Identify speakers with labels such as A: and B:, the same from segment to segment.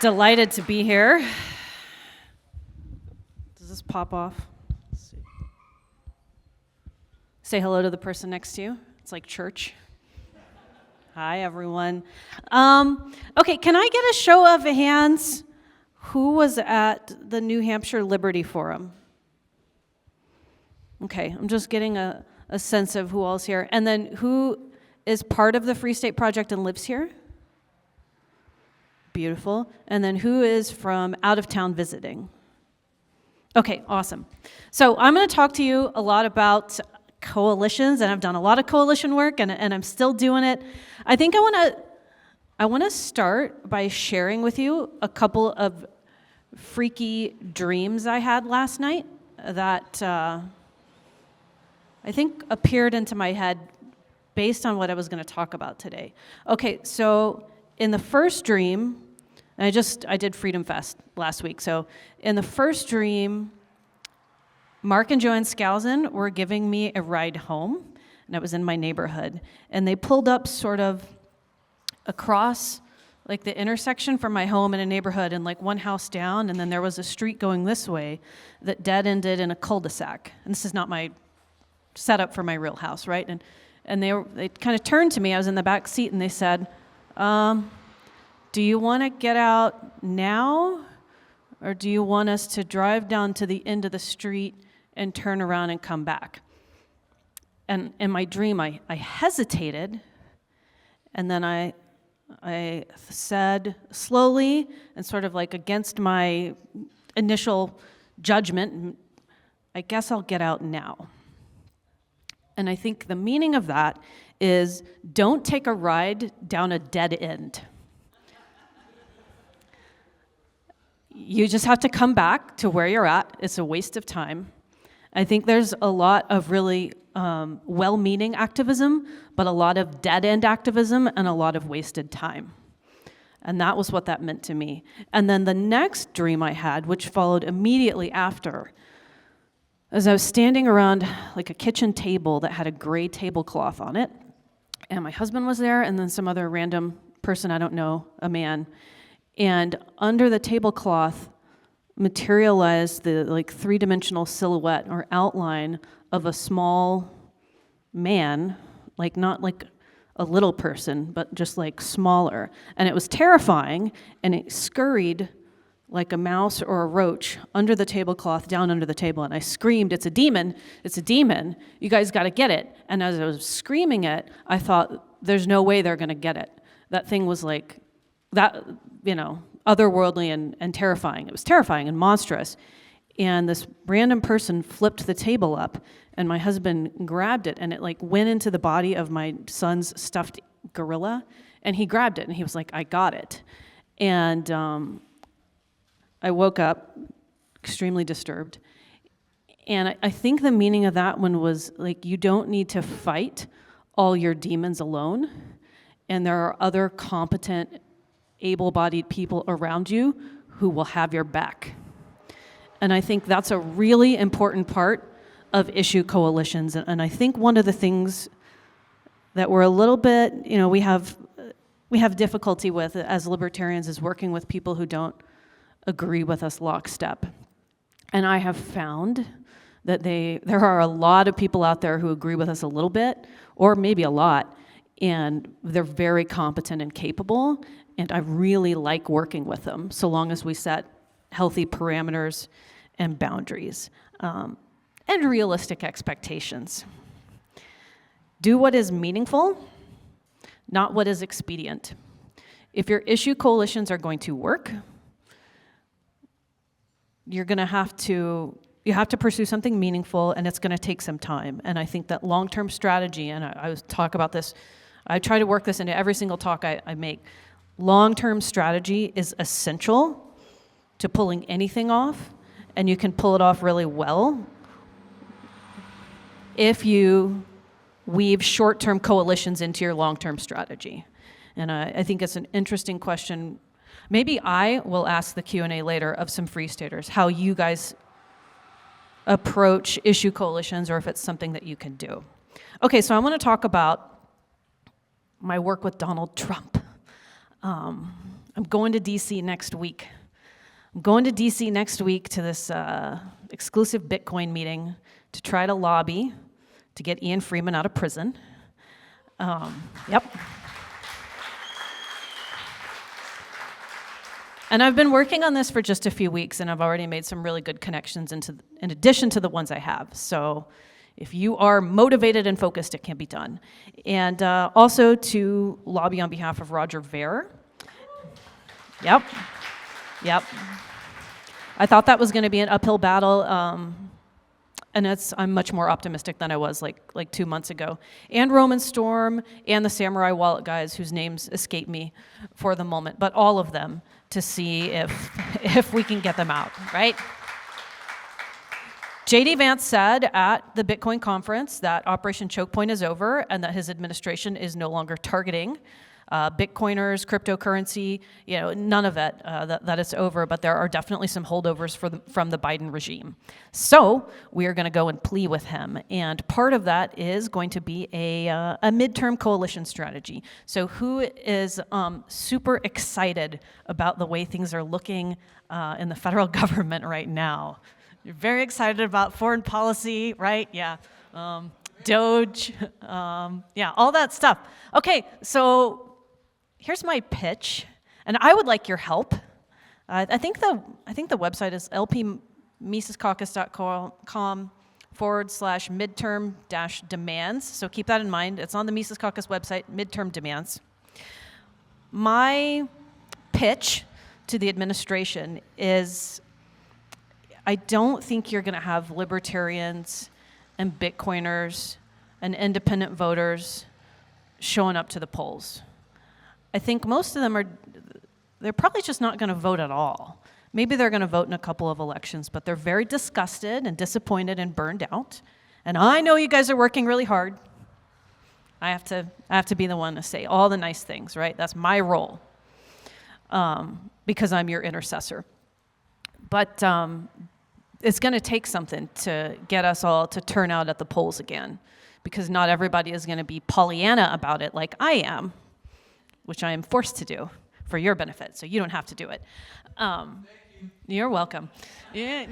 A: Delighted to be here. Does this pop off? Let's see. Say hello to the person next to you. It's like church. Hi, everyone. Okay, can I get a show of hands? Who was at the New Hampshire Liberty Forum? Okay, I'm just getting a sense of who all's here. And then who is part of the Free State Project and lives here? Beautiful. And then who is from out of town visiting? Okay, awesome. So I'm going to talk to you a lot about coalitions, and I've done a lot of coalition work, and I'm still doing it. I think I want to start by sharing with you a couple of freaky dreams I had last night that I think appeared into my head based on what I was going to talk about today. Okay, so in the first dream, and I did Freedom Fest last week, so in the first dream, Mark and Joanne Skousen were giving me a ride home, and I was in my neighborhood, and they pulled up sort of across like the intersection from my home in a neighborhood and like one house down, and then there was a street going this way that dead-ended in a cul-de-sac. And this is not my setup for my real house, right? And they kind of turned to me. I was in the back seat, and they said, do you want to get out now, or do you want us to drive down to the end of the street and turn around and come back? And in my dream, I hesitated, and then I said slowly and sort of like against my initial judgment, I guess I'll get out now. And I think the meaning of that is don't take a ride down a dead end. You just have to come back to where you're at. It's a waste of time. I think there's a lot of really well-meaning activism, but a lot of dead-end activism and a lot of wasted time. And that was what that meant to me. And then the next dream I had, which followed immediately after, as I was standing around like a kitchen table that had a gray tablecloth on it, and my husband was there, and then some other random person I don't know, a man, and under the tablecloth materialized the like three-dimensional silhouette or outline of a small man, like not like a little person, but just like smaller. And it was terrifying, and it scurried like a mouse or a roach under the tablecloth, down under the table, and I screamed, "It's a demon, it's a demon, you guys gotta get it." And as I was screaming it, I thought, there's no way they're gonna get it. That thing was like, that, otherworldly and terrifying. It was terrifying and monstrous. And this random person flipped the table up, and my husband grabbed it, and it like went into the body of my son's stuffed gorilla, and he grabbed it, and he was like, "I got it." And I woke up extremely disturbed. And I think the meaning of that one was like, you don't need to fight all your demons alone, and there are other competent, able-bodied people around you who will have your back. And I think that's a really important part of issue coalitions. And I think one of the things that we're a little bit, we have difficulty with as libertarians is working with people who don't agree with us lockstep. And I have found that there are a lot of people out there who agree with us a little bit, or maybe a lot, and they're very competent and capable, and I really like working with them, so long as we set healthy parameters and boundaries, and realistic expectations. Do what is meaningful, not what is expedient. If your issue coalitions are going to work, you have to pursue something meaningful, and it's going to take some time. And I think that long-term strategy, and I talk about this, I try to work this into every single talk I make. Long-term strategy is essential to pulling anything off, and you can pull it off really well if you weave short-term coalitions into your long-term strategy. And I think it's an interesting question. Maybe I will ask the Q&A later of some Free Staters how you guys approach issue coalitions, or if it's something that you can do. Okay, so I want to talk about my work with Donald Trump. I'm going to DC next week. I'm going to DC next week to this exclusive Bitcoin meeting to try to lobby to get Ian Freeman out of prison. Yep. And I've been working on this for just a few weeks, and I've already made some really good connections in addition to the ones I have. So if you are motivated and focused, it can be done. And also to lobby on behalf of Roger Ver. Yep. I thought that was going to be an uphill battle, and I'm much more optimistic than I was like 2 months ago. And Roman Storm and the Samurai Wallet guys, whose names escape me for the moment, but all of them, to see if we can get them out, right? J.D. Vance said at the Bitcoin conference that Operation Choke Point is over and that his administration is no longer targeting Bitcoiners, cryptocurrency, none of it, that it's over, but there are definitely some holdovers from the Biden regime. So we are going to go and plea with him, and part of that is going to be a midterm coalition strategy. So who is super excited about the way things are looking in the federal government right now? You're very excited about foreign policy, right? Yeah. Doge, yeah, all that stuff. Okay, so here's my pitch, and I would like your help. I think the website is lpmisescaucus.com/midterm-demands. So keep that in mind. It's on the Mises Caucus website, midterm demands. My pitch to the administration is, I don't think you're going to have libertarians and Bitcoiners and independent voters showing up to the polls. I think most of them they're probably just not going to vote at all. Maybe they're going to vote in a couple of elections, but they're very disgusted and disappointed and burned out. And I know you guys are working really hard. I have to be the one to say all the nice things, right? That's my role, because I'm your intercessor. But it's going to take something to get us all to turn out at the polls again, because not everybody is going to be Pollyanna about it like I am, which I am forced to do for your benefit, so you don't have to do it. You're welcome. Yeah,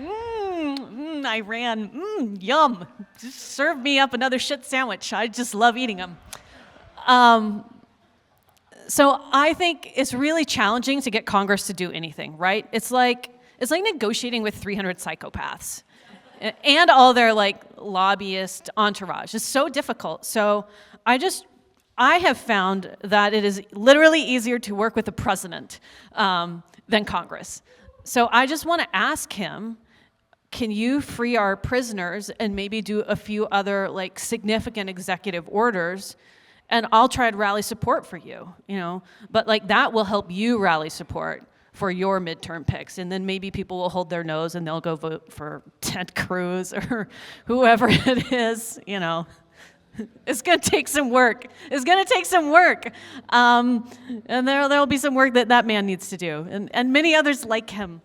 A: I ran, yum. Just serve me up another shit sandwich. I just love eating them. So I think it's really challenging to get Congress to do anything, right? It's like negotiating with 300 psychopaths and all their lobbyist entourage. It's so difficult. So I have found that it is literally easier to work with the president than Congress. So I just want to ask him, can you free our prisoners and maybe do a few other significant executive orders, and I'll try to rally support for you, But that will help you rally support for your midterm picks, and then maybe people will hold their nose and they'll go vote for Ted Cruz or whoever it is, It's going to take some work. And there'll be some work that man needs to do, and many others like him.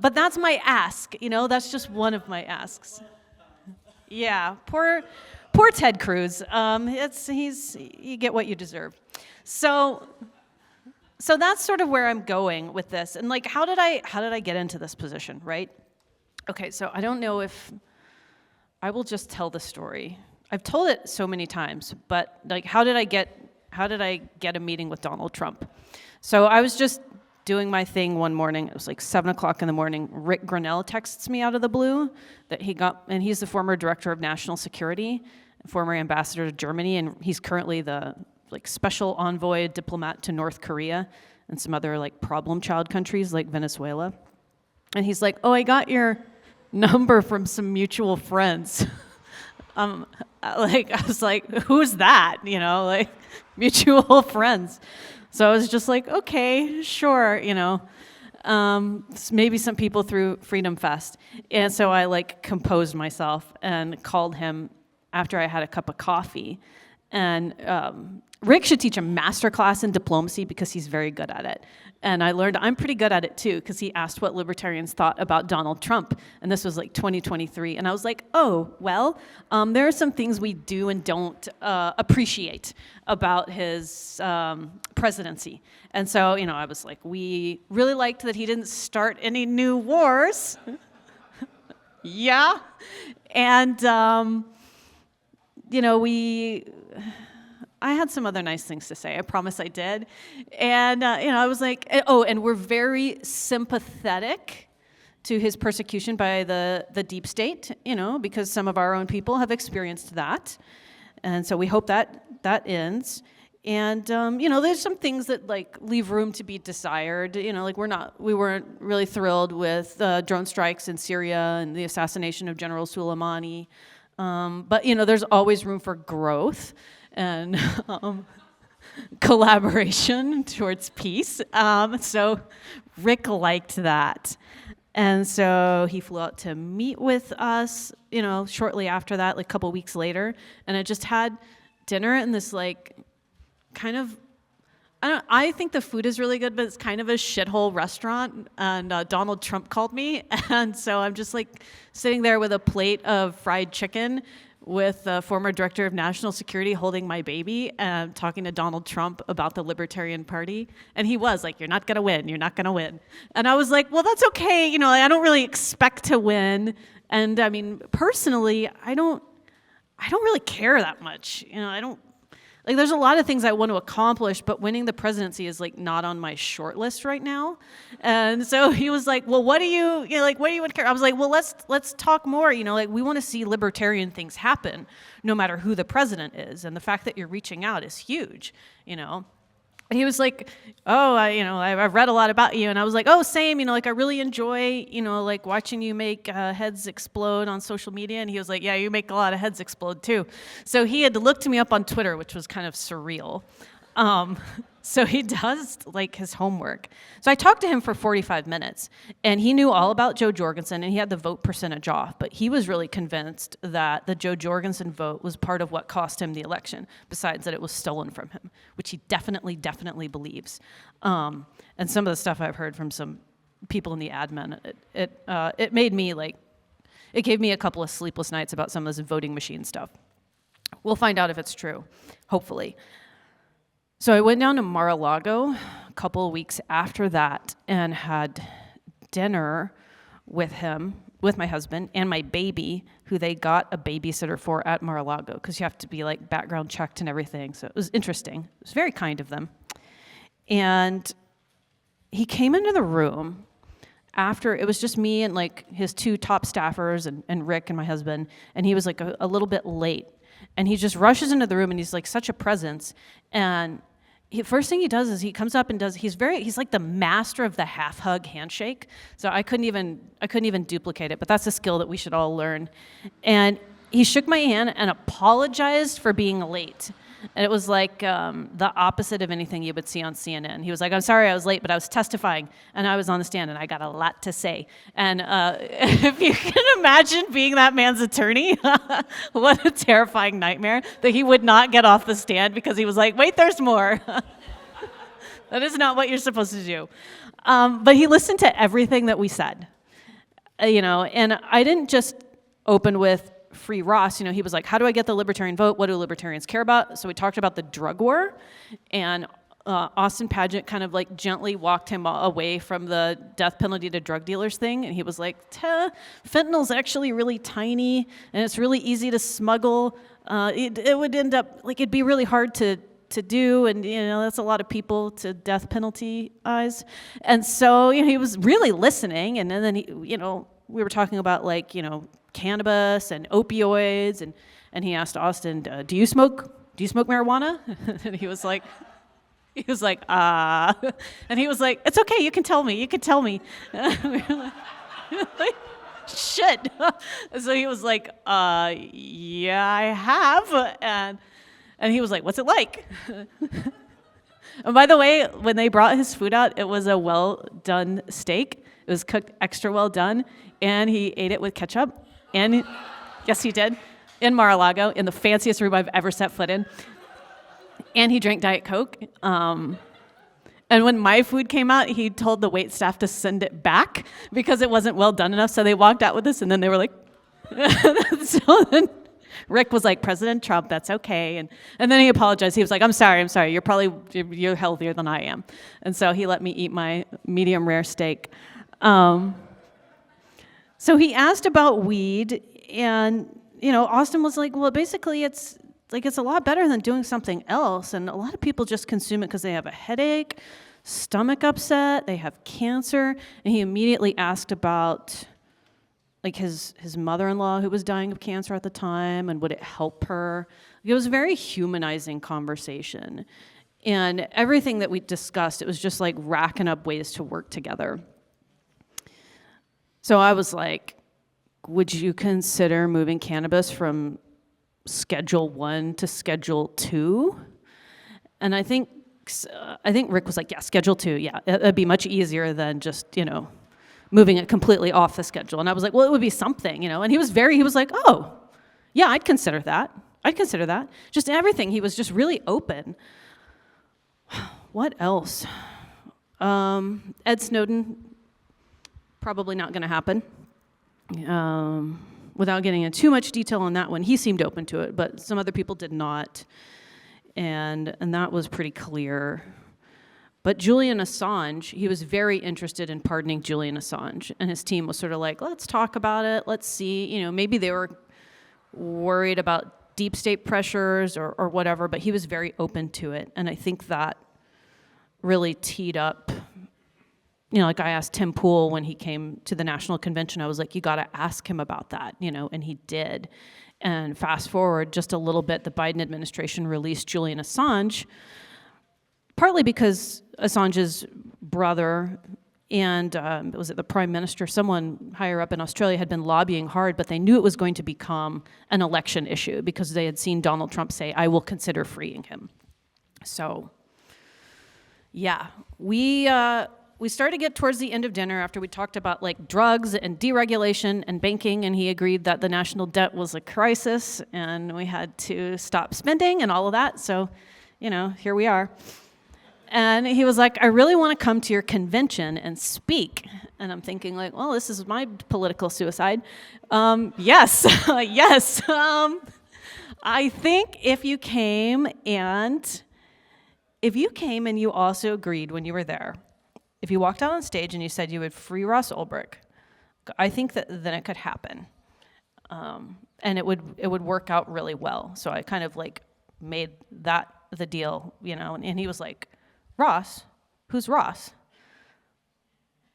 A: But that's my ask, that's just one of my asks. Yeah, poor Ted Cruz. You get what you deserve. So that's sort of where I'm going with this. And how did I get into this position, right? Okay, so I don't know if I will just tell the story. I've told it so many times, but how did I get a meeting with Donald Trump? So I was just doing my thing one morning. It was 7 o'clock in the morning. Rick Grinnell texts me out of the blue that and he's the former director of national security, former ambassador to Germany, and he's currently the special envoy diplomat to North Korea and some other problem child countries like Venezuela. And he's like, "Oh, I got your number from some mutual friends." I was like, "Who's that?" Mutual friends. So I was just like, "Okay, sure," maybe some people through Freedom Fest. And so I composed myself and called him after I had a cup of coffee. And Rick should teach a master class in diplomacy because he's very good at it. And I learned I'm pretty good at it too, because he asked what libertarians thought about Donald Trump. And this was like 2023. And I was like, oh, well, there are some things we do and don't appreciate about his presidency. And so, I was like, we really liked that he didn't start any new wars. Yeah. And, I had some other nice things to say. I promise I did. And, I was like, and we're very sympathetic to his persecution by the deep state, because some of our own people have experienced that. And so we hope that ends. And, there's some things that, leave room to be desired. We weren't really thrilled with drone strikes in Syria and the assassination of General Soleimani. But, there's always room for growth and collaboration towards peace. So Rick liked that. And so he flew out to meet with us, shortly after that, a couple weeks later. And I just had dinner in this, kind of, I think the food is really good, but it's kind of a shithole restaurant. And Donald Trump called me. And so I'm just sitting there with a plate of fried chicken with the former director of national security holding my baby and talking to Donald Trump about the Libertarian Party. And he was like, you're not going to win. You're not going to win. And I was like, well, that's okay. I don't really expect to win. And I mean, personally, I don't really care that much. I don't, there's a lot of things I want to accomplish, but winning the presidency is not on my short list right now. And so he was like, well, what do you want to care? I was like, well, let's talk more. We want to see libertarian things happen no matter who the president is. And the fact that you're reaching out is huge, And he was like, oh, I've read a lot about you. And I was like, oh, same, I really enjoy, watching you make heads explode on social media. And he was like, yeah, you make a lot of heads explode too. So he had looked me up on Twitter, which was kind of surreal. So he does his homework. So I talked to him for 45 minutes, and he knew all about Joe Jorgensen, and he had the vote percentage off. But he was really convinced that the Joe Jorgensen vote was part of what cost him the election, besides that it was stolen from him, which he definitely believes. And some of the stuff I've heard from some people in the admin, it made me it gave me a couple of sleepless nights about some of this voting machine stuff. We'll find out if it's true, hopefully. So I went down to Mar-a-Lago a couple of weeks after that and had dinner with him, with my husband, and my baby, who they got a babysitter for at Mar-a-Lago, because you have to be background checked and everything. So it was interesting. It was very kind of them. And he came into the room after, it was just me and his two top staffers and Rick and my husband, and he was a little bit late. And he just rushes into the room, and he's such a presence. And first thing he does is he comes up and he's like the master of the half hug handshake. So I couldn't even duplicate it, but that's a skill that we should all learn. And he shook my hand and apologized for being late. And it was the opposite of anything you would see on CNN. He was like, I'm sorry I was late, but I was testifying, and I was on the stand, and I got a lot to say. And if you can imagine being that man's attorney, what a terrifying nightmare that he would not get off the stand because he was like, wait, there's more. That is not what you're supposed to do. But he listened to everything that we said, and I didn't just open with Free Ross. He was like, how do I get the libertarian vote? What do libertarians care about? So we talked about the drug war, and Austin Padgett kind of gently walked him away from the death penalty to drug dealers thing, and he was like, fentanyl's actually really tiny, and it's really easy to smuggle. It would end up, it'd be really hard to do, and that's a lot of people to death penalty eyes. And so he was really listening, and then he, we were talking about cannabis and opioids, and he asked Austin, do you smoke marijuana? And he was like, and he was like, it's okay, you can tell me. We were like, shit. So he was like, yeah, I have. And he was like, what's it like? And by the way, when they brought his food out, it was a well-done steak. It was cooked extra well done, and he ate it with ketchup. And yes, he did, in Mar-a-Lago, in the fanciest room I've ever set foot in. and he drank Diet Coke. And when my food came out, he told the wait staff to send it back because it wasn't well done enough. So they walked out with this, and then they were like, so then Rick was like, President Trump, that's okay. And then he apologized. He was like, I'm sorry. You're healthier than I am. And so he let me eat my medium rare steak. So he asked about weed, and, Austin was like, well, basically it's a lot better than doing something else. And a lot of people just consume it because they have a headache, stomach upset, they have cancer. And he immediately asked about his mother-in-law who was dying of cancer at the time, and would it help her? It was a very humanizing conversation. And everything that we discussed, it was just like racking up ways to work together. So I was like, would you consider moving cannabis from Schedule 1 to Schedule 2? And I think Rick was like, yeah, Schedule 2, yeah. It'd be much easier than just, moving it completely off the schedule. And I was like, well, it would be something, And he was like, oh, yeah, I'd consider that. Just everything. He was just really open. What else? Ed Snowden, probably not going to happen. Without getting into too much detail on that one, he seemed open to it, but some other people did not, and that was pretty clear. But Julian Assange, he was very interested in pardoning Julian Assange, and his team was sort of like, let's talk about it, let's see, maybe they were worried about deep state pressures or whatever, but he was very open to it, and I think that really teed up. Like I asked Tim Pool when he came to the National Convention, I was like, you got to ask him about that, and he did. And fast forward just a little bit, the Biden administration released Julian Assange, partly because Assange's brother and was it the prime minister, someone higher up in Australia had been lobbying hard, but they knew it was going to become an election issue because they had seen Donald Trump say, I will consider freeing him. So, yeah, we started to get towards the end of dinner after we talked about drugs and deregulation and banking, and he agreed that the national debt was a crisis and we had to stop spending and all of that. So, here we are. And he was like, I really want to come to your convention and speak. And I'm thinking well, this is my political suicide. Yes, yes. I think if you came and you also agreed when you were there, if you walked out on stage and you said you would free Ross Ulbricht, I think that then it could happen. And it would work out really well. So I kind of made that the deal, and he was like, Ross? Who's Ross?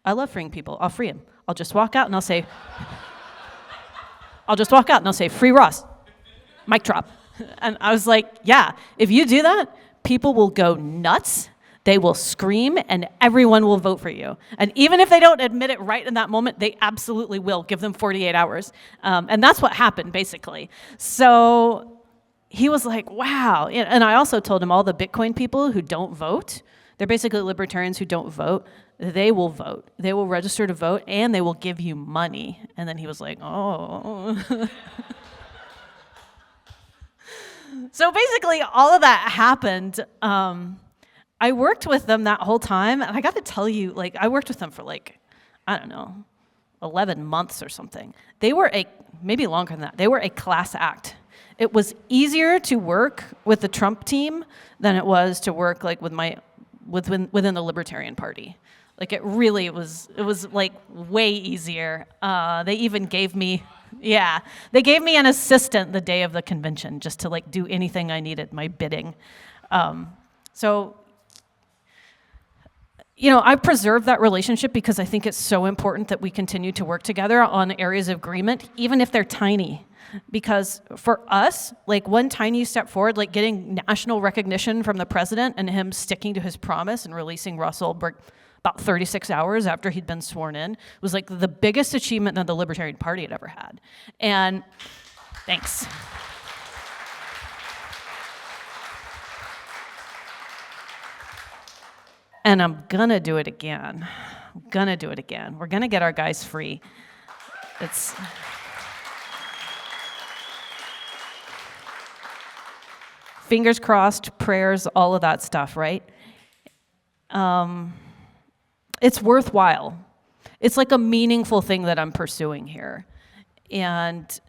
A: I love freeing people. I'll free him. I'll just walk out and I'll say, free Ross. Mic drop. And I was like, yeah, if you do that, people will go nuts. They will scream, and everyone will vote for you. And even if they don't admit it right in that moment, they absolutely will. Give them 48 hours. And that's what happened, basically. So he was like, wow. And I also told him all the Bitcoin people who don't vote, they're basically libertarians who don't vote, they will vote. They will register to vote, and they will give you money. And then he was like, oh. So basically, all of that happened. I worked with them that whole time, and I got to tell you, I worked with them for 11 months or something. They were maybe longer than that, they were a class act. It was easier to work with the Trump team than it was to work within the Libertarian Party. It really was way easier. They even gave me, they gave me an assistant the day of the convention just to do anything I needed, my bidding. So, I preserve that relationship because I think it's so important that we continue to work together on areas of agreement, even if they're tiny. Because for us, one tiny step forward, getting national recognition from the president and him sticking to his promise and releasing Ross Ulbricht about 36 hours after he'd been sworn in, was the biggest achievement that the Libertarian Party had ever had. And thanks. And I'm gonna do it again. We're gonna get our guys free. fingers crossed, prayers, all of that stuff, right? It's worthwhile. It's like a meaningful thing that I'm pursuing here. And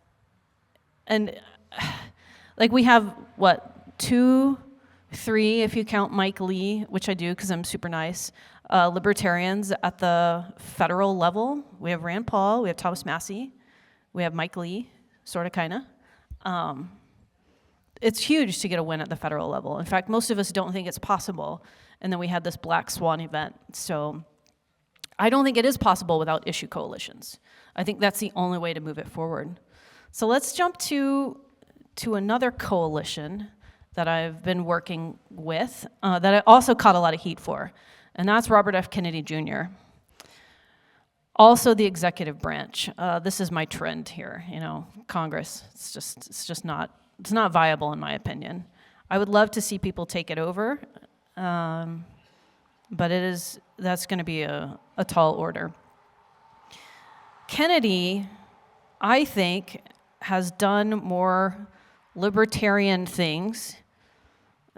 A: like we have, what, 2, 3, if you count Mike Lee, which I do because I'm super nice, libertarians at the federal level. We have Rand Paul, we have Thomas Massey, we have Mike Lee, sort of, kind of. It's huge to get a win at the federal level. In fact, most of us don't think it's possible. And then we had this black swan event. So I don't think it is possible without issue coalitions. I think that's the only way to move it forward. So let's jump to another coalition that I've been working with that I also caught a lot of heat for, and that's Robert F. Kennedy Jr. Also the executive branch. This is my trend here, Congress. It's just not viable in my opinion. I would love to see people take it over, but that's going to be a tall order. Kennedy, I think, has done more libertarian things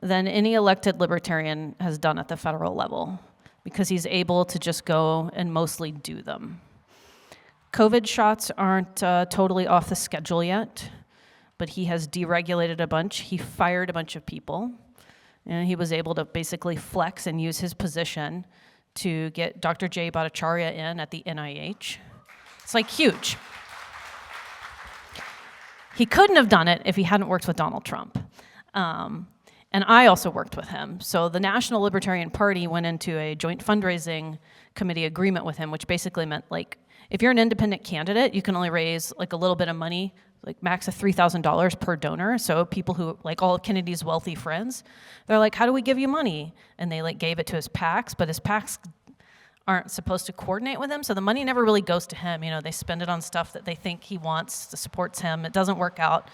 A: than any elected libertarian has done at the federal level, because he's able to just go and mostly do them. COVID shots aren't totally off the schedule yet, but he has deregulated a bunch. He fired a bunch of people, and he was able to basically flex and use his position to get Dr. Jay Bhattacharya in at the NIH. It's like huge. He couldn't have done it if he hadn't worked with Donald Trump. And I also worked with him. So the National Libertarian Party went into a joint fundraising committee agreement with him, which basically meant, like, if you're an independent candidate, you can only raise like a little bit of money, like max of $3,000 per donor. So people who, like all of Kennedy's wealthy friends, they're like, how do we give you money? And they like gave it to his PACs, but his PACs aren't supposed to coordinate with him, so the money never really goes to him. They spend it on stuff that they think he wants, that supports him. It doesn't work out.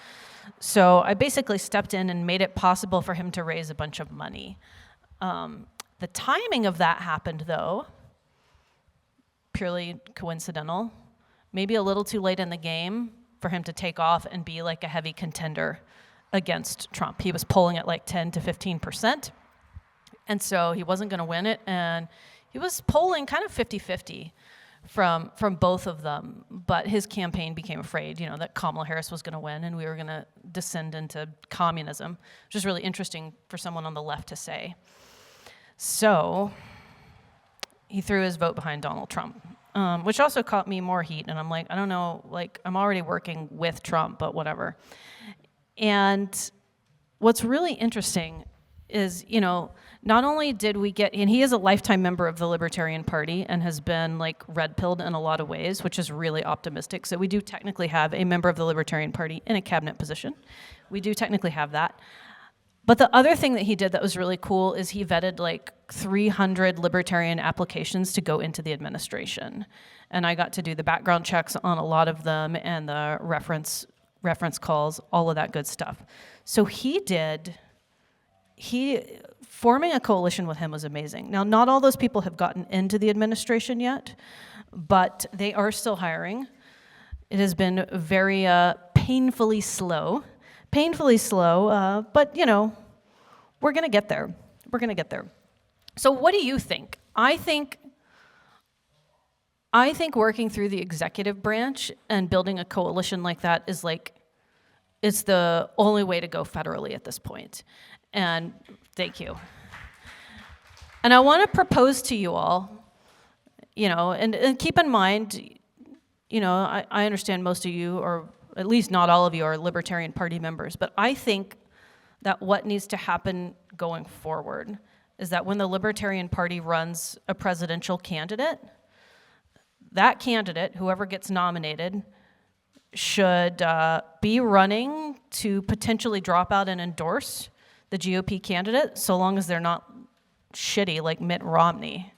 A: So I basically stepped in and made it possible for him to raise a bunch of money. The timing of that happened, though, purely coincidental. Maybe a little too late in the game for him to take off and be like a heavy contender against Trump. He was polling at like 10 to 15%, and so he wasn't going to win it, and he was polling kind of 50-50 from both of them, but his campaign became afraid, that Kamala Harris was going to win and we were going to descend into communism, which is really interesting for someone on the left to say. So he threw his vote behind Donald Trump, which also caught me more heat, and I'm like, I don't know, like, I'm already working with Trump, but whatever. And what's really interesting is, not only did we get, and he is a lifetime member of the Libertarian Party and has been like red-pilled in a lot of ways, which is really optimistic. So we do technically have a member of the Libertarian Party in a cabinet position. We do technically have that. But the other thing that he did that was really cool is he vetted like 300 libertarian applications to go into the administration. And I got to do the background checks on a lot of them and the reference calls, all of that good stuff. So forming a coalition with him was amazing. Now, not all those people have gotten into the administration yet, but they are still hiring. It has been very painfully slow, but we're gonna get there. We're gonna get there. So what do you think? I think working through the executive branch and building a coalition like that is like, it's the only way to go federally at this point. And thank you. And I want to propose to you all, and keep in mind, I understand most of you, or at least not all of you, are Libertarian Party members, but I think that what needs to happen going forward is that when the Libertarian Party runs a presidential candidate, that candidate, whoever gets nominated, should be running to potentially drop out and endorse the GOP candidate, so long as they're not shitty like Mitt Romney.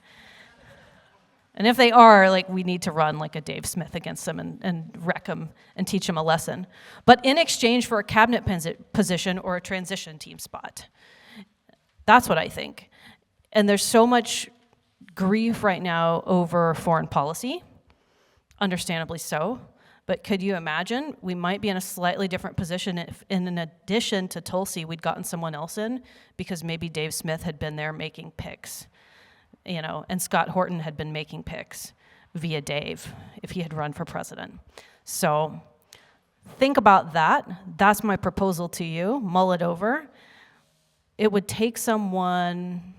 A: And if they are, like, we need to run like a Dave Smith against them and wreck them and teach them a lesson. But in exchange for a cabinet position or a transition team spot. That's what I think. And there's so much grief right now over foreign policy, understandably so. But could you imagine? We might be in a slightly different position if, in addition to Tulsi, we'd gotten someone else in, because maybe Dave Smith had been there making picks, and Scott Horton had been making picks via Dave if he had run for president. So think about that. That's my proposal to you. Mull it over. It would take someone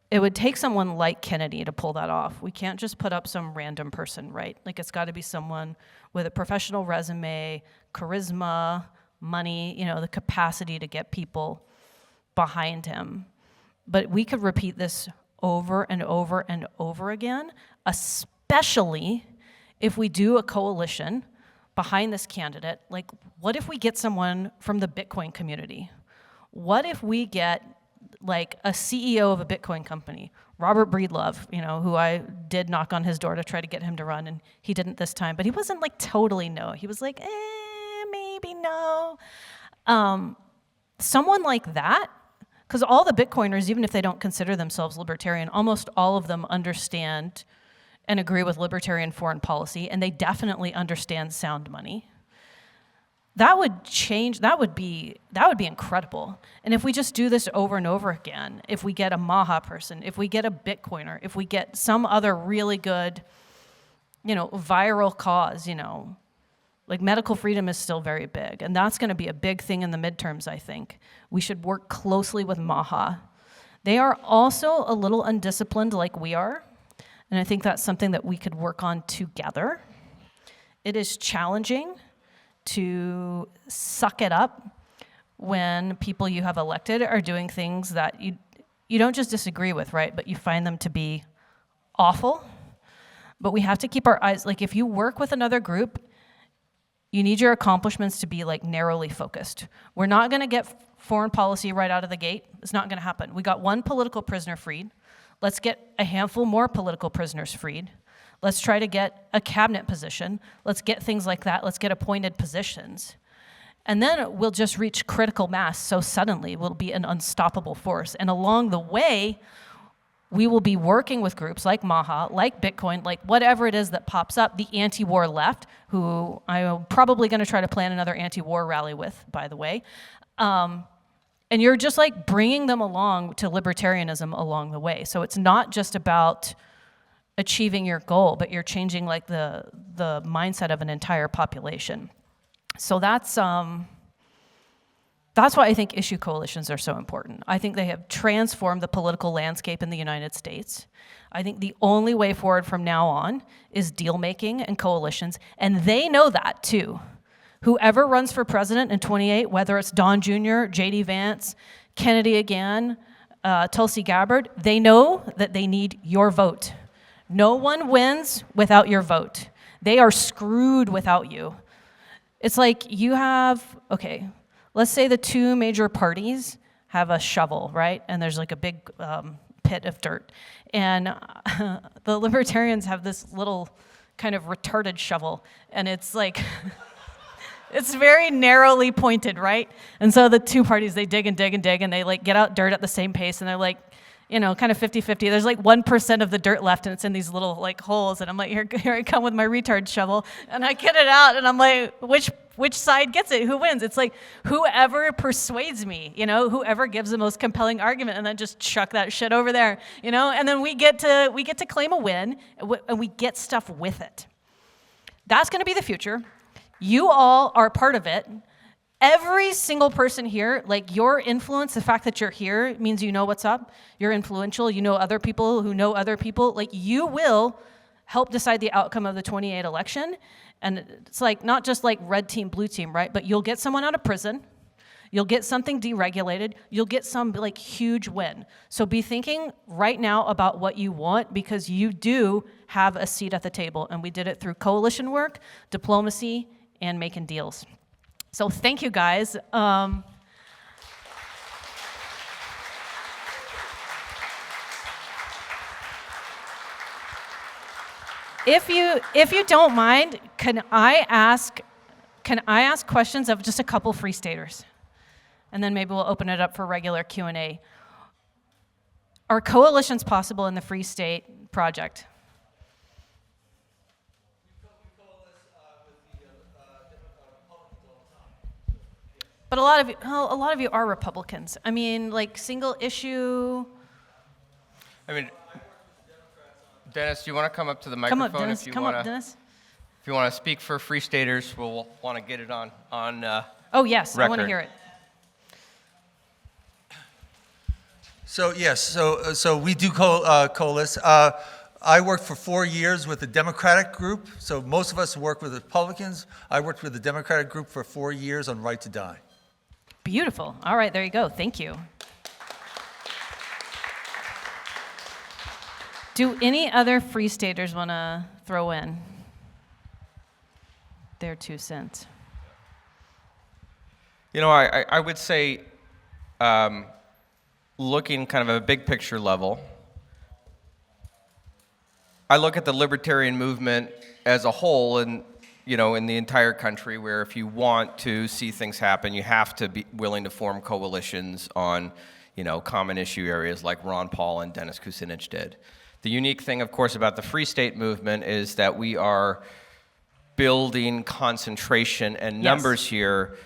A: like Kennedy to pull that off. We can't just put up some random person, right? Like, it's got to be someone with a professional resume, charisma, money, the capacity to get people behind him. But we could repeat this over and over and over again, especially if we do a coalition behind this candidate. Like, what if we get someone from the Bitcoin community? What if we get like a CEO of a Bitcoin company, Robert Breedlove, who I did knock on his door to try to get him to run, and he didn't this time, but he wasn't like totally no. He was like, maybe no. Someone like that, because all the Bitcoiners, even if they don't consider themselves libertarian, almost all of them understand and agree with libertarian foreign policy, and they definitely understand sound money. That would change, that would be incredible. And if we just do this over and over again, if we get a Maha person, if we get a Bitcoiner, if we get some other really good, viral cause, like medical freedom is still very big, and that's gonna be a big thing in the midterms, I think. We should work closely with Maha. They are also a little undisciplined like we are, and I think that's something that we could work on together. It is challenging to suck it up when people you have elected are doing things that you don't just disagree with, right? But you find them to be awful. But we have to keep our eyes, like if you work with another group, you need your accomplishments to be like narrowly focused. We're not gonna get foreign policy right out of the gate. It's not gonna happen. We got one political prisoner freed. Let's get a handful more political prisoners freed. Let's try to get a cabinet position. Let's get things like that. Let's get appointed positions. And then we'll just reach critical mass so suddenly we'll be an unstoppable force. And along the way, we will be working with groups like Maha, like Bitcoin, like whatever it is that pops up, the anti-war left, who I'm probably gonna try to plan another anti-war rally with, by the way. And you're just like bringing them along to libertarianism along the way. So it's not just about achieving your goal, but you're changing like the mindset of an entire population. So that's why I think issue coalitions are so important. I think they have transformed the political landscape in the United States. I think the only way forward from now on is deal making and coalitions, and they know that too. Whoever runs for president in 28, whether it's Don Jr., J.D. Vance, Kennedy again, Tulsi Gabbard, they know that they need your vote. No one wins without your vote. They are screwed without you. It's like you have, okay, let's say the two major parties have a shovel, right? And there's like a big pit of dirt. And the libertarians have this little kind of retarded shovel. And it's like, it's very narrowly pointed, right? And so the two parties, they dig and dig and dig, and they like get out dirt at the same pace, and they're like, kind of 50-50. There's like 1% of the dirt left, and it's in these little like holes, and I'm like, here I come with my retard shovel, and I get it out, and I'm like, which side gets it? Who wins? It's like whoever persuades me, whoever gives the most compelling argument, and then just chuck that shit over there, and then we get to claim a win, and we get stuff with it. That's going to be the future. You all are part of it. Every single person here, like your influence, the fact that you're here means you know what's up. You're influential. You know other people who know other people. Like you will help decide the outcome of the 28 election. And it's like not just like red team, blue team, right? But you'll get someone out of prison. You'll get something deregulated. You'll get some like huge win. So be thinking right now about what you want, because you do have a seat at the table. And we did it through coalition work, diplomacy, and making deals. So thank you, guys. If you don't mind, can I ask questions of just a couple free staters? And then maybe we'll open it up for regular Q&A. Are coalitions possible in the Free State Project?
B: We coalesce with
A: But a lot of you are Republicans. I mean, like single issue.
B: I mean, Dennis, do you want to come up to the
A: Come
B: microphone?
A: up, Dennis.
B: If you
A: Come
B: wanna,
A: up, Dennis.
B: If you want to speak for Free Staters, we'll want to get it on
A: Oh yes, I want to
B: record.
A: hear it.
C: So yes, so we do coalesce. I worked for 4 years with the Democratic group. So most of us work with Republicans. I worked with the Democratic group for 4 years on Right to Die.
A: Beautiful. All right, there you go. Thank you. Do any other Free Staters want to throw in their 2 cents?
B: You know, I would say, looking kind of at a big picture level, I look at the libertarian movement as a whole and, you know, in the entire country, where if you want to see things happen, you have to be willing to form coalitions on, you know, common issue areas like Ron Paul and Dennis Kucinich did. The unique thing, of course, about the Free State movement is that we are building concentration and numbers here,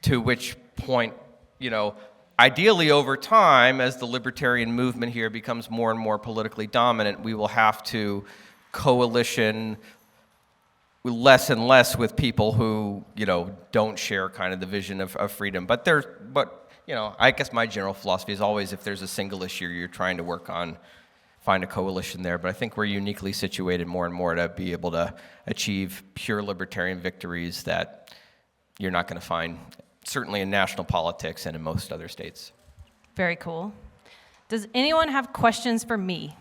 B: to which point, you know, ideally over time, as the libertarian movement here becomes more and more politically dominant, we will have to coalition less and less with people who, you know, don't share kind of the vision of freedom. But you know, I guess my general philosophy is always, if there's a single issue you're trying to work on, find a coalition there. But I think we're uniquely situated more and more to be able to achieve pure libertarian victories that you're not going to find, certainly in national politics and in most other states.
A: Very cool. Does anyone have questions for me?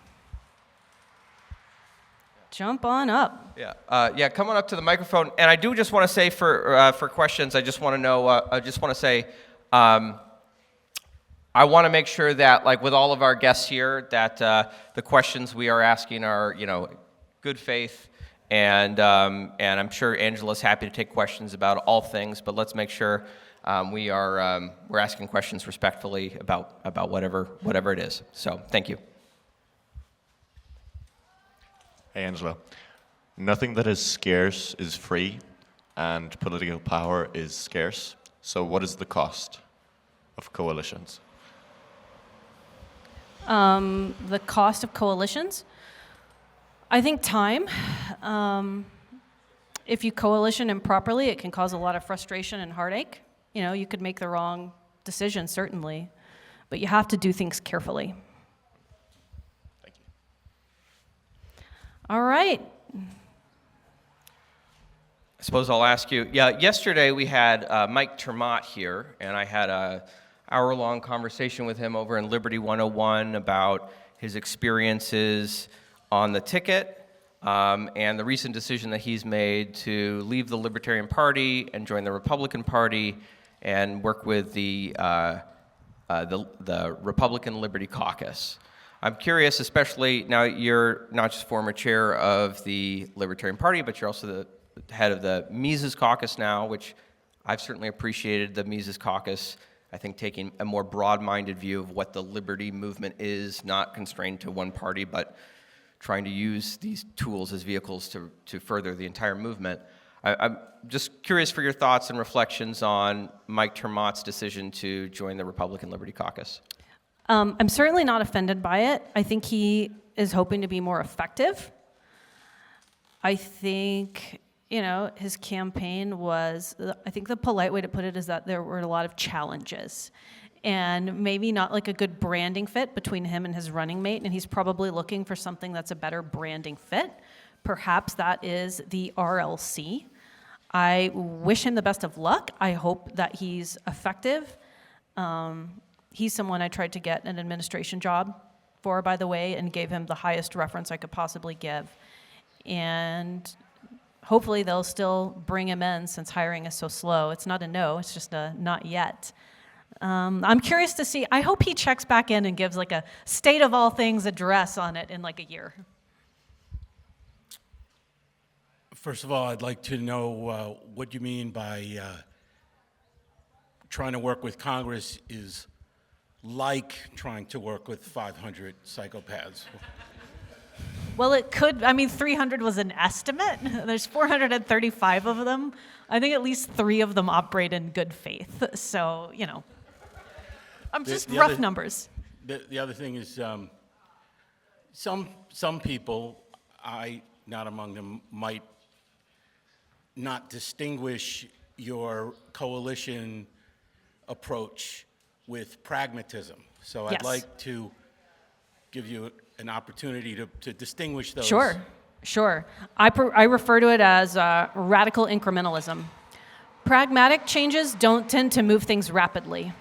A: Jump on up.
B: Yeah, come on up to the microphone. And I do just want to say for questions, I just want to know, I want to make sure that, like with all of our guests here, that the questions we are asking are, you know, good faith, and I'm sure Angela's happy to take questions about all things, but let's make sure we're asking questions respectfully about whatever it is. So thank you.
D: Hey, Angela. Nothing that is scarce is free, and political power is scarce. So what is the cost of coalitions?
A: The cost of coalitions? I think time. If you coalition improperly, it can cause a lot of frustration and heartache. You know, you could make the wrong decision, certainly, but you have to do things carefully.
D: Thank you.
A: All right.
B: I suppose I'll ask you. Yeah, yesterday we had Mike Termott here, and I had a hour-long conversation with him over in Liberty 101 about his experiences on the ticket and the recent decision that he's made to leave the Libertarian Party and join the Republican Party and work with the Republican Liberty Caucus. I'm curious, especially now you're not just former chair of the Libertarian Party, but you're also the head of the Mises Caucus now, which I've certainly appreciated the Mises Caucus. I think taking a more broad-minded view of what the liberty movement is, not constrained to one party, but trying to use these tools as vehicles to further the entire movement. I'm just curious for your thoughts and reflections on Mike Termott's decision to join the Republican Liberty Caucus.
A: I'm certainly not offended by it. I think he is hoping to be more effective. I think, you know, his campaign was, I think the polite way to put it is that there were a lot of challenges and maybe not like a good branding fit between him and his running mate, and he's probably looking for something that's a better branding fit. Perhaps that is the RLC. I wish him the best of luck. I hope that he's effective. He's someone I tried to get an administration job for, by the way, and gave him the highest reference I could possibly give. And hopefully they'll still bring him in since hiring is so slow. It's not a no, it's just a not yet. I'm curious to see, I hope he checks back in and gives like a state of all things address on it in like a year.
E: First of all, I'd like to know what you mean by trying to work with Congress is like trying to work with 500 psychopaths.
A: Well, it could, I mean, 300 was an estimate. There's 435 of them. I think at least 3 of them operate in good faith. So, you know, I'm just
E: the
A: rough
E: other-
A: numbers.
E: The other thing is, some people, I not among them, might not distinguish your coalition approach with pragmatism. So I'd
A: Yes.
E: like to give you an opportunity to distinguish those.
A: Sure. I refer to it as radical incrementalism. Pragmatic changes don't tend to move things rapidly.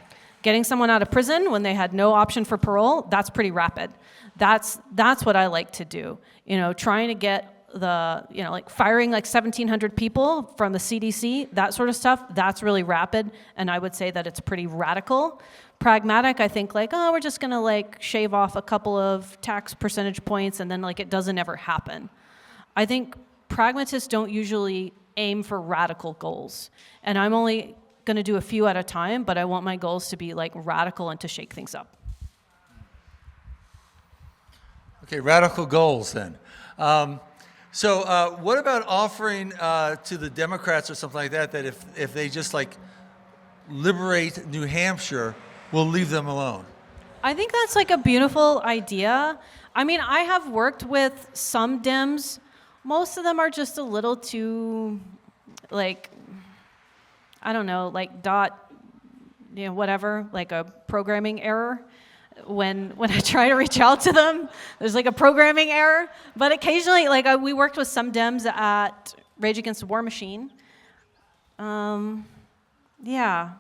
A: Getting someone out of prison when they had no option for parole, that's pretty rapid. That's what I like to do. You know, trying to get like firing like 1,700 people from the CDC, that sort of stuff, that's really rapid, and I would say that it's pretty radical. Pragmatic, I think like, oh, we're just gonna like shave off a couple of tax percentage points and then like it doesn't ever happen. I think pragmatists don't usually aim for radical goals, and I'm only gonna do a few at a time, but I want my goals to be like radical and to shake things up.
C: Okay, radical goals then. So what about offering to the Democrats or something like that, that if they just like liberate New Hampshire, we'll leave them alone?
A: I think that's like a beautiful idea. I mean, I have worked with some Dems. Most of them are just a little too, like, I don't know, like whatever, like a programming error. When I try to reach out to them, there's like a programming error. But occasionally, like we worked with some Dems at Rage Against the War Machine. Yeah.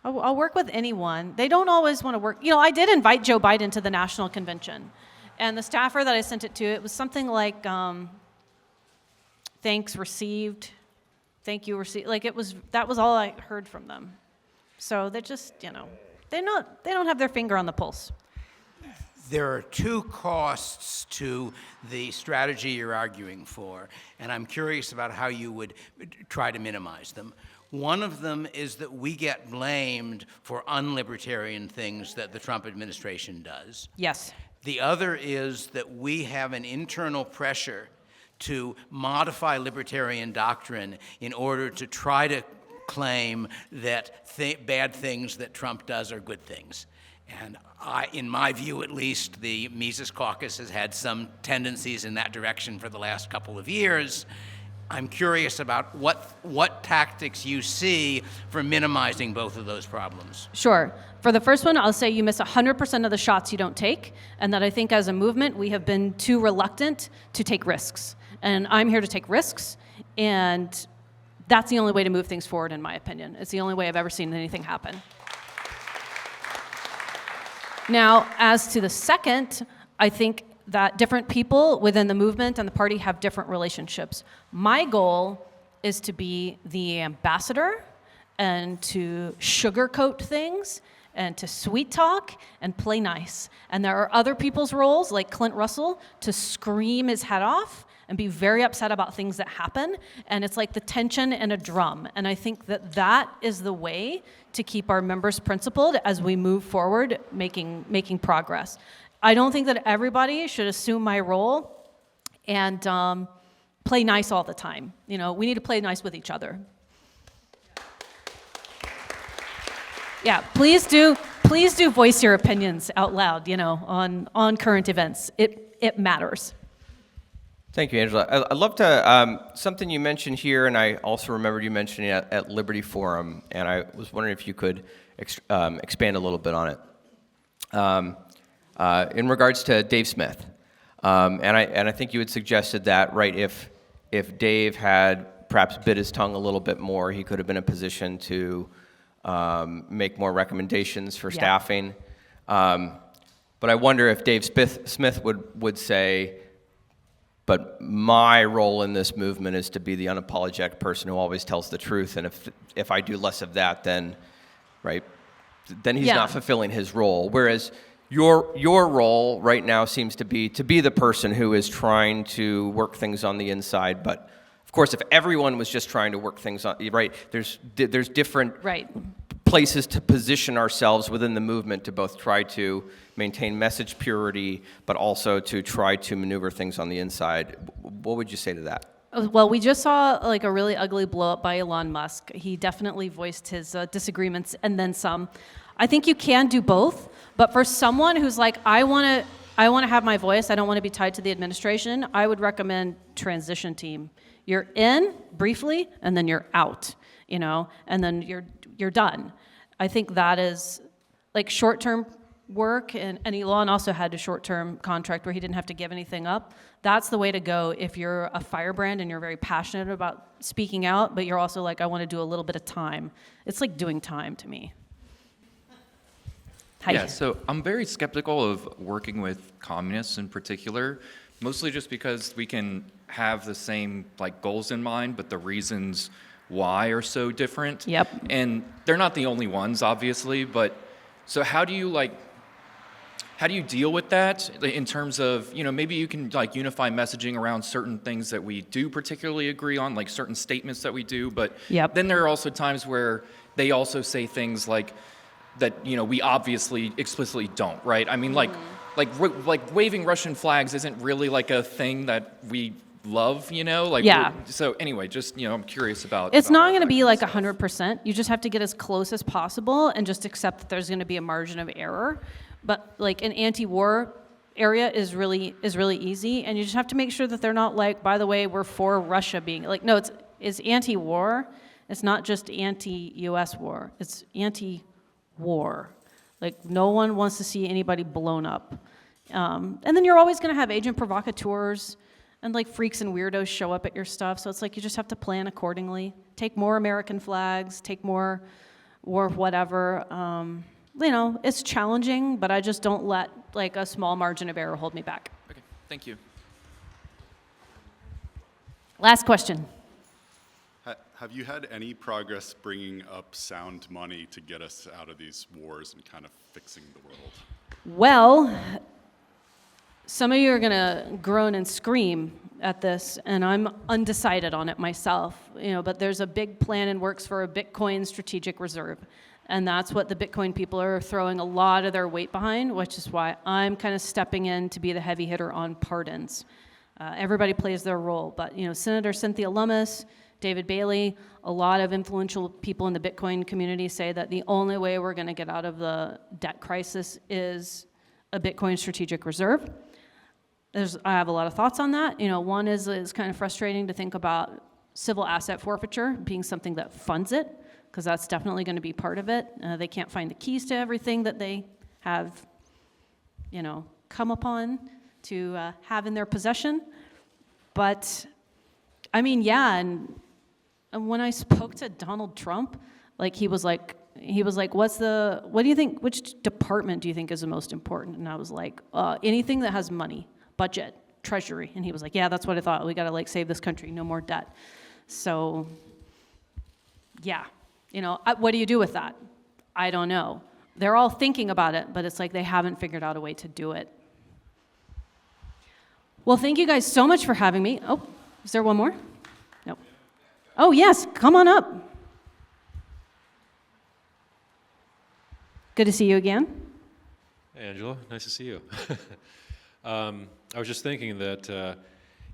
A: I'll work with anyone. They don't always want to work. You know, I did invite Joe Biden to the national convention. And the staffer that I sent it to, it was something like, thanks received, thank you received. Like that was all I heard from them. So they're just, you know, they don't have their finger on the pulse.
F: There are 2 costs to the strategy you're arguing for, and I'm curious about how you would try to minimize them. One of them is that we get blamed for unlibertarian things that the Trump administration does.
A: Yes.
F: The other is that we have an internal pressure to modify libertarian doctrine in order to try to claim that bad things that Trump does are good things. And in my view at least, the Mises Caucus has had some tendencies in that direction for the last couple of years. I'm curious about what tactics you see for minimizing both of those problems.
A: Sure. For the first one, I'll say you miss 100% of the shots you don't take, and that I think as a movement, we have been too reluctant to take risks. And I'm here to take risks, and that's the only way to move things forward, in my opinion. It's the only way I've ever seen anything happen. Now, as to the second, I think that different people within the movement and the party have different relationships. My goal is to be the ambassador and to sugarcoat things and to sweet talk and play nice. And there are other people's roles, like Clint Russell, to scream his head off and be very upset about things that happen. And it's like the tension in a drum. And I think that that is the way to keep our members principled as we move forward, making progress. I don't think that everybody should assume my role and play nice all the time. You know, we need to play nice with each other. Yeah, please do voice your opinions out loud, you know, on current events. It matters.
B: Thank you, Angela. I'd love to, something you mentioned here, and I also remembered you mentioning it at Liberty Forum, and I was wondering if you could expand a little bit on it. In regards to Dave Smith, and I think you had suggested that, right, if Dave had perhaps bit his tongue a little bit more, he could have been in a position to make more recommendations for staffing. But I wonder if Dave Smith would say, but my role in this movement is to be the unapologetic person who always tells the truth, and if I do less of that, then, right, then he's not fulfilling his role. Whereas your role right now seems to be the person who is trying to work things on the inside. But of course, if everyone was just trying to work things on, right, there's different places to position ourselves within the movement to both try to maintain message purity, but also to try to maneuver things on the inside. What would you say to that?
A: Well, we just saw like a really ugly blow up by Elon Musk. He definitely voiced his disagreements and then some. I think you can do both, but for someone who's like, I want to have my voice, I don't want to be tied to the administration, I would recommend transition team. You're in briefly, and then you're out, and then you're done. I think that is like short-term work, and Elon also had a short-term contract where he didn't have to give anything up. That's the way to go if you're a firebrand and you're very passionate about speaking out, but you're also like, I want to do a little bit of time. It's like doing time to me. Hi.
G: Yeah, so I'm very skeptical of working with communists in particular, mostly just because we can have the same like goals in mind, but the reasons why are so different.
A: Yep.
G: And they're not the only ones, obviously, but so how do you deal with that in terms of, maybe you can like unify messaging around certain things that we do particularly agree on, like certain statements that we do, but
A: Yep.
G: then there are also times where they also say things like that, we obviously explicitly don't, right? I mean, like waving Russian flags isn't really like a thing that we love, Like,
A: Yeah.
G: So anyway, just, I'm curious about.
A: It's
G: about
A: not
G: that
A: going to be
G: kind
A: like
G: of stuff.
A: 100%. You just have to get as close as possible and just accept that there's going to be a margin of error. But like an anti-war area is really easy, and you just have to make sure that they're not like, by the way, we're for Russia being like, no, it's anti-war. It's not just anti-U.S. war. It's anti-war. Like no one wants to see anybody blown up. And then you're always going to have agent provocateurs and like freaks and weirdos show up at your stuff. So it's like you just have to plan accordingly. Take more American flags, take more war whatever. It's challenging, but I just don't let like a small margin of error hold me back.
G: Okay, thank you.
A: Last question.
H: Have you had any progress bringing up sound money to get us out of these wars and kind of fixing the world?
A: Well, some of you are going to groan and scream at this, and I'm undecided on it myself. But there's a big plan in works for a Bitcoin strategic reserve. And that's what the Bitcoin people are throwing a lot of their weight behind, which is why I'm kind of stepping in to be the heavy hitter on pardons. Everybody plays their role, but Senator Cynthia Lummis, David Bailey, a lot of influential people in the Bitcoin community say that the only way we're going to get out of the debt crisis is a Bitcoin strategic reserve. I have a lot of thoughts on that. One is kind of frustrating to think about civil asset forfeiture being something that funds it, because that's definitely going to be part of it. They can't find the keys to everything that they have, come upon to have in their possession. But, I mean, yeah, and when I spoke to Donald Trump, like he was like, what do you think, which department do you think is the most important? And I was like, anything that has money, budget, treasury. And he was like, yeah, that's what I thought. We got to like save this country, no more debt. So, yeah. What do you do with that? I don't know. They're all thinking about it, but it's like they haven't figured out a way to do it. Well, thank you guys so much for having me. Oh, is there one more? No. Oh, yes, come on up. Good to see you again.
I: Hey, Angela, nice to see you. I was just thinking that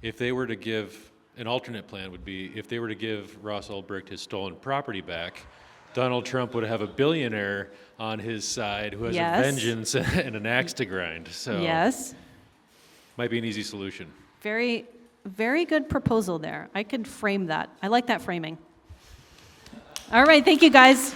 I: if they were to give, an alternate plan would be, if they were to give Ross Ulbricht his stolen property back, Donald Trump would have a billionaire on his side who has
A: Yes.
I: a vengeance and an axe to grind. So
A: Yes.
I: might be an easy solution.
A: Very, very good proposal there. I could frame that. I like that framing. All right, thank you guys.